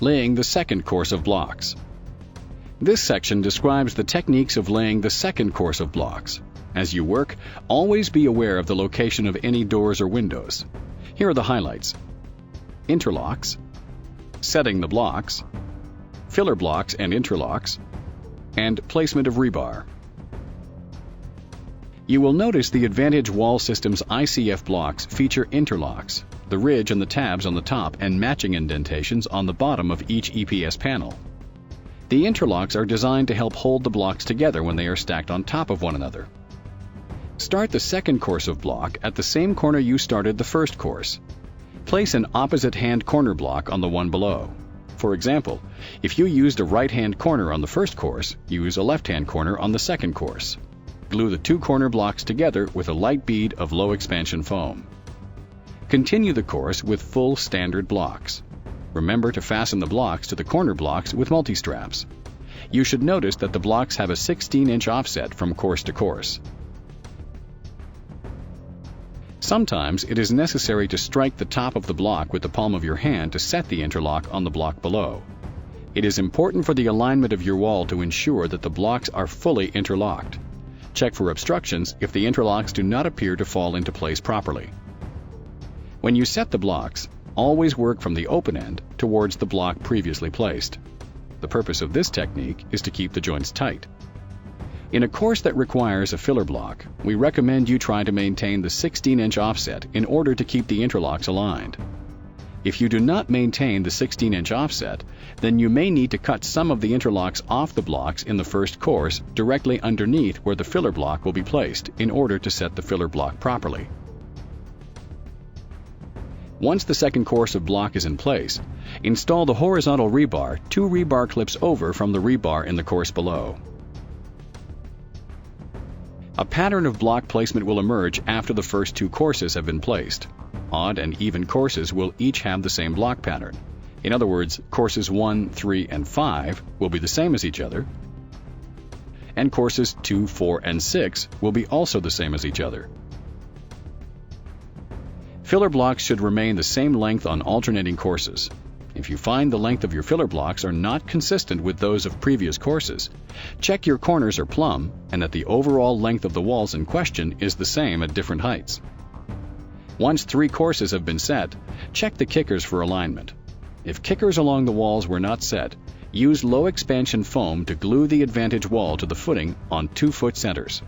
Laying the second course of blocks. This section describes the techniques of laying the second course of blocks. As you work, always be aware of the location of any doors or windows. Here are the highlights: interlocks, setting the blocks, filler blocks and interlocks, and placement of rebar. You will notice the Advantage Wall System's ICF blocks feature interlocks, the ridge and the tabs on the top and matching indentations on the bottom of each EPS panel. The interlocks are designed to help hold the blocks together when they are stacked on top of one another. Start the second course of block at the same corner you started the first course. Place an opposite hand corner block on the one below. For example, if you used a right-hand corner on the first course, use a left-hand corner on the second course. Glue the two corner blocks together with a light bead of low-expansion foam. Continue the course with full standard blocks. Remember to fasten the blocks to the corner blocks with multi-straps. You should notice that the blocks have a 16-inch offset from course to course. Sometimes it is necessary to strike the top of the block with the palm of your hand to set the interlock on the block below. It is important for the alignment of your wall to ensure that the blocks are fully interlocked. Check for obstructions if the interlocks do not appear to fall into place properly. When you set the blocks, always work from the open end towards the block previously placed. The purpose of this technique is to keep the joints tight. In a course that requires a filler block, we recommend you try to maintain the 16-inch offset in order to keep the interlocks aligned. If you do not maintain the 16-inch offset, then you may need to cut some of the interlocks off the blocks in the first course directly underneath where the filler block will be placed in order to set the filler block properly. Once the second course of block is in place, install the horizontal rebar 2 rebar clips over from the rebar in the course below. A pattern of block placement will emerge after the first 2 courses have been placed. Odd and even courses will each have the same block pattern. In other words, courses 1, 3, and 5 will be the same as each other, and courses 2, 4, and 6 will be also the same as each other. Filler blocks should remain the same length on alternating courses. If you find the length of your filler blocks are not consistent with those of previous courses, check your corners are plumb and that the overall length of the walls in question is the same at different heights. Once 3 courses have been set, check the kickers for alignment. If kickers along the walls were not set, use low-expansion foam to glue the Advantage wall to the footing on 2-foot centers.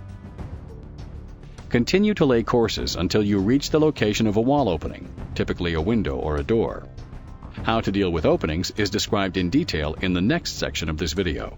Continue to lay courses until you reach the location of a wall opening, typically a window or a door. How to deal with openings is described in detail in the next section of this video.